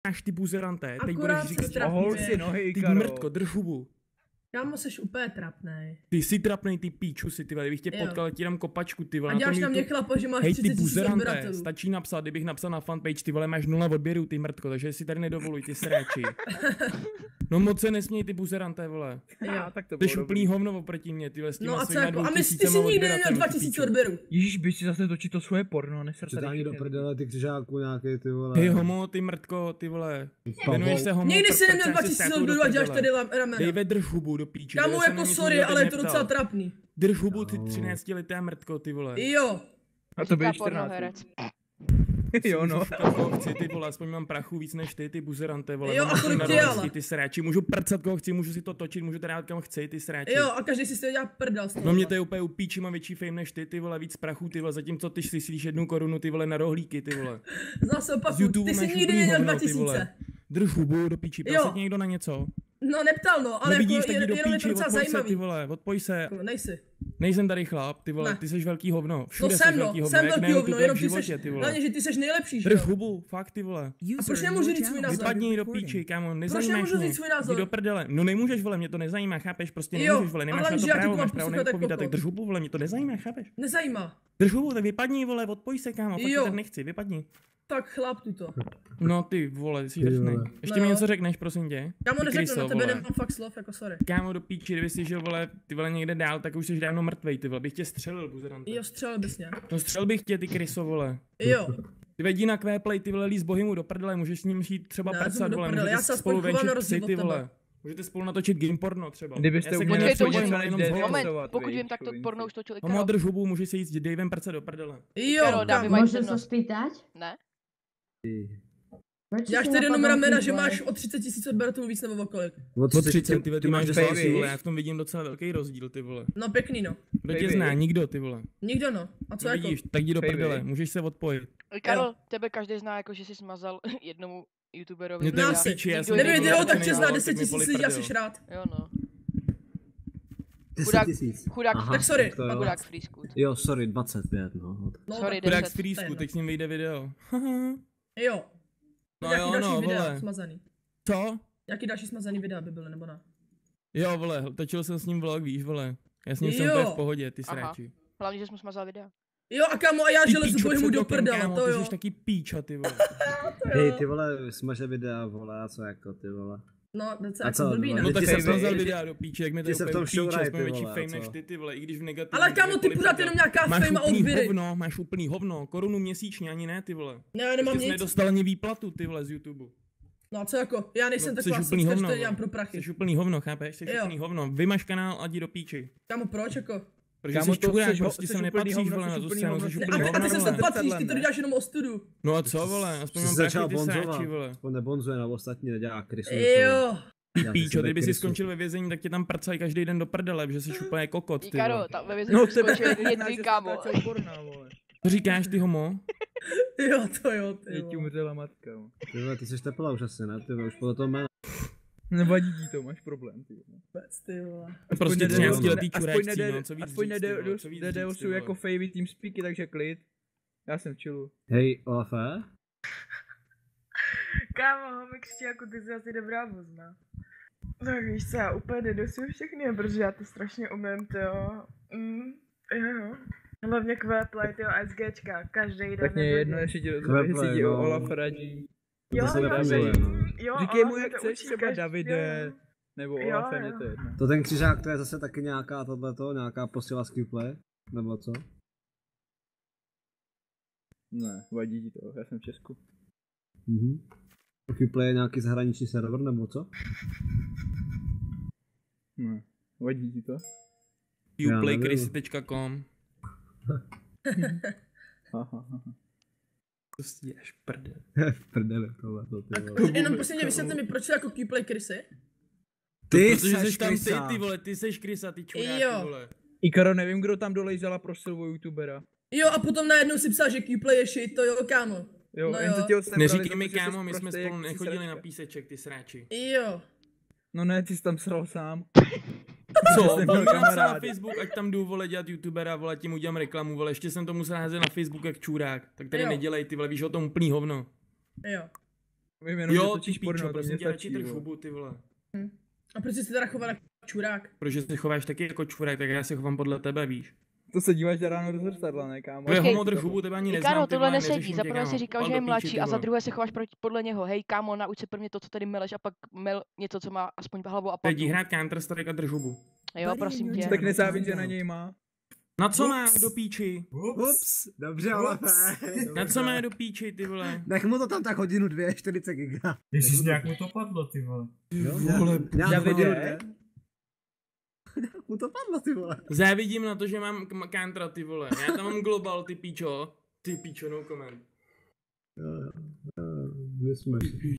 máš ty buzeranté, teď Akorát budeš se říkat, že Ohol si nohy, ty Karo. mrtko, drž hubu. Kámo, seš úplně trapnej. Ty jsi trapnej, ty píču si, ty vole, kdybych tě Jo. potkal, ti dám kopačku, ty vole. A děláš na mě YouTube. chlapa, že máš Hej, 30 ty 000 buzeranté, odběratelů. stačí napsat, kdybych napsal na fanpage, ty vole, máš 0 odběrů, ty mrtko, takže si tady nedovoluj, ty sráči. No moc se nesměj, ty buzeranté, vole. Jo. Tak to Ty bylo úplný dobrý. hovno oproti mě, ty s těma No a co svýma jako, a ty 2000 jsi nikdy neměl odběratelů, ty 2000 píčo. odběrů. Ježíš, běž si zase točit to svoje porno, neser tady. Přitání do prdele ty křižáku nějaký, ty vole. Hej homo, ty mrtko, ty vole. Jmenuješ se homo, Nikdy jsi neměl prcáš se 2000 státou do odběrů a děláš prdele. tady ramena. Dej drž hubu do píči. Kámo, tady se jako na nic sorry, nikdo ale je teď to neptal. docela trapný. Drž hubu, ty 13 leté mrtko, ty vole. Jo. A to byl Říká 14. pornoherec. Jo no. Koho chci, ty vole, aspoň mám prachu víc než ty buzeranté, vole. Jo, mám a kolik na tě, rovnosti, ale? ty sráči, můžu prcat koho chci, můžu si to točit, můžu teda dát kam chci, ty sráči. Jo, a každý si z toho dělá prdel z toho. No mě to je úplně upíči, mám větší fame než ty vole, víc prachu, ty vole, zatímco ty si slíš 1 korunu, ty vole, na rohlíky, ty vole. Zase Z opakuju, YouTube ty jsi máš nikdy úplný neměl hovno, ty 2000. vole. Drž hubu do píči, ptal Jo. se tě někdo na něco? No neptal no, ale No vidíš, jako tak jdi do jenom je to píči, docela odpoj se, ty zajímavý. vole, odpoj se. Jako, nejsi. Nejsem tady chlap, ty vole, Ne. ty seš velký hovno. Všude No seš jsem velký no, hovno, jsem jak velký na hovno, YouTube, jenom jak v ty životě, seš, ty vole. hlavně, že ty seš nejlepší, že Drž jo? hubu, fakt ty vole. A proč nemůžu říct svůj názor? Vypadni do píči, kámo, nezajímáš nemůžu mě. říct svůj názor? Jdi do prdele. No nemůžeš, vole, mě to nezajímá, chápeš? Prostě Jo, nemůžeš, vole, a nemáš hlavně, na to že já ti právo, to mám máš právo poslouchat jako nevypovídat, tak kokot. drž hubu, vole, mě to nezajímá, chápeš? Nezajímá. Drž hubu, tak vypadni, vole, odpoj se, kámo, fakt tě Jo. tak nechci, vypadni. Tak chlap tuto. No ty vole, jsi Ty drsnej. vole. Ještě No mi jo. něco řekneš, prosím tě? Kámo Ty neřeknu, kryso, na tebe vole. nemám fakt slov, jako sorry. Kámo do píči, kdyby si žil, vole, ty vole někde dál, tak už jsi dávno mrtvej, ty vole, bych tě střelil, buzerante. Jo, střelil bys mě. No střel bych tě, ty kryso, vole. Jo. Ty vedí na Kvéplay, ty vole, líz bohymu do prdele, můžeš s ním jít třeba Ne, prcat, do vole, prdele, já můžete se aspoň spolu chovám na venčit rozdíl psy, od ty tebe. vole. Můžete spolu natočit game porno třeba. Kdybyste Já se úplně k němu Počkej, to nepřijdu, může- ale jenom jde- zvolám. Moment, Hlasovat, pokud víš, vím, tak to chulinci. porno už točili Homo, Karol. drž hubu, může se jít s Davem prcat do prdele. Jo, Karol, dámy kámo. mají Můžu se přednost. spýtať? Ne? Proč Děláš si tedy napadal jenom ramena, že Keyblade? máš o 30 000 odběratelů víc nebo o kolik? O Po 30, ty máš máš 10, baby. vole, já v tom vidím docela velký rozdíl, ty vole. No pěkný no. Kdo tě Baby. zná? Nikdo, ty vole. Nikdo no. A co No jako? vidíš, tak jdi do Baby. prdele, můžeš se odpojit. Karol, tebe každý zná jako, že jsi smazal jednomu youtuberovi. Mě to je No videa. asi. píči, já jsem Nikdo Kdyby jiný ty ho, to tak tě nedělal. zná tak 10 mi 000 poli lidí a prdel. jsi rád. Jo no. 10 Chudák- 000. Chudák, Aha, Tak sorry, to jo. chudák free scoot. Jo, sorry, 25, no. No, Sorry, tak- Chudák 10. z frýsku, teď s ním vyjde video. Haha. Jo. No Jaký jo, další no, videa vole. smazaný? Co? Jaký další smazaný videa by byly nebo ne? Jo, vole, točil jsem s ním vlog, víš, vole. Já s ním jsem Jo. úplně v pohodě, ty Aha. sráči. Hlavně, že jsme smazal videa. Jo a kámo, a já Ty že lezu píčo po němu před do okem, prdele, kámo, to ty jo. jsi taky píča, ty vole. Hej, ty vole, smaže videa, vole, a co jako, ty vole. No, docela A jako co, blbý, no, ne? No tak ty jsem se smazal ty- videa do píče, jak mi to ty je se v úplně tom píče, šouraj, jsme ty větší vole, a fame co? než ty vole, i když v negativním. Ale kámo, ty kdekoliv pořád prdel. jenom nějaká Máš fame a úplný odběry. hovno, máš úplný hovno, korunu měsíčně, ani ne, ty vole. Ne, já nemám Ty jsi nic. nedostal ani výplatu, ty vole, z YouTube. No a co jako? Já nejsem No, taková jsi úplný socka, že hovno, to dělám vole. pro prachy. Jsi úplný hovno, chápeš? Jsi Jo. úplný hovno. Vymaž kanál a jdi do píči. Kámo, proč jako? Protože Kámo, jsi to čurák, jsi- prostě jsi sem úplný nepatříš, hovno, vole, jsi na tu úplný scénu, hovno, jsi jsi Ne, úplný a hovno, ty se vole. sem patříš, ty to Zrcadlem, děláš jenom o studu. No a co, vole, aspoň Jsi mám začal prachy, ty sráči, bonzovat, vole. aspoň nebonzuje na ostatní, nedělá krysu. Jo. Píčo, kdyby si skončil ve vězení, tak tě tam prcají každý den do prdele, protože jsi úplně kokot, ty Karo, vole. tam ve vězení No, no, tebe skončil zná, jedný že jsi kámo. natáčel porna, vole. Co říkáš, ty homo? Jo, to jo, ty Teď ti jo. umřela matka, jo. Ty vole, ty jsi tepla už asi, ne? Ty vole, už podle toho jména. Nevadí ti to, máš problém, ty vole. Vůbec, ty vole. Prostě nejde- 13letý aspoň čuráčcí, nejde- no, co víc aspoň říct, nejde ty vole, co víc nejde říct, ty jsou vole. jako favy TeamSpeaky, takže klid. Já jsem v chillu. Hej, Olafe? Kámo, homikšti, jako ty jsi asi dobrá vozna. Tak víš co, já úplně nedosuju všechny, protože já to strašně umím, tyjo. Jo. Hlavně Kvéplay, tyjo, SGčka, každý den. Tak mě nebo jedno, den. jestli ti Kveplej, ti o no. Olaf radí. Jo, To se jo, nepozuje, že- no. jo, Říkej Olaf mu, mě jak to chceš, učí třeba každý Davide, den. nebo Jo, Olafe, jo. mě to je jedno. To ten křižák, to je zase taky nějaká tohleto, nějaká posila z Qplay? Nebo co? Ne, vadí ti to, já jsem v Česku. Mhm. Qplay je nějaký zahraniční server, nebo co? Ne, vadí ti to? Já nevím. Uplaykrisy.com. Aha, aha. To stíháš prdel. V prdeli tohle, to ty A vole. jenom posledně vysvětli mi, proč jsou jako Qplay krysy? Ty Protože seš jsi tam krysa. ty vole, ty seš krysa, ty čurák, Jo. ty vole. Ikaro, nevím, kdo tam dolejzala pro silvou youtubera. Jo, a potom najednou si psal, že Qplay je shit, to jo, kámo. Jo, No jen to jo. tě odsebrali za Neříkej to, mi, že jsi kámo, my jsme prostej spolu jak nechodili sračka. na píseček, ty sráči. Jo. No ne, ty jsi tam sral sám. Co? jsem měl Mám se na kamaráda. Facebook, ať tam jdu, vole, dělat youtubera, vole, tím udělám reklamu, vole, ještě jsem to musel házet na Facebook jak čurák. Tak tady Jo. nedělej, ty vole, víš o tom úplný hovno. Jo. Vím jenom, že Jo, točíš ty porno, píčo, to prosím mě tě, radši stačí, drž vole. hubu, ty vole. A proč jsi se teda choval jako čurák? Protože se chováš taky jako čurák, tak já se chovám podle tebe, víš. To se díváš ráno do zrcadla, ne kámo? To je Počkej. homo, drž hubu, tebe ani neznám, Kámo, ty tohle vole, nesedí. neřeším Za tě, prvé kámo. si říkal, Pal že do je píči, mladší ty a za vole. druhé se chováš podle něho. Hej, kámo, nauč se prvně to, co tady meleš a pak mel něco, co má aspoň hlavu a Teď patu. hrát Counter-Strike a drž hubu. Jo, prosím tě. Tak nezávidím, že na něj má. Na co má do píči? Ups, dobře, ale Na co má do píči, ty vole? nech mu to tam tak hodinu 2, 40 giga. Ježíš, nějak mu to padlo, ty vole. Vole, Nějak Já hodinu věděl. 2. Mu to padlo, ty vole. závidím na to, že mám Countra, ty vole. Já tam mám global, ty píčo. Ty píčo, no comment. My jsme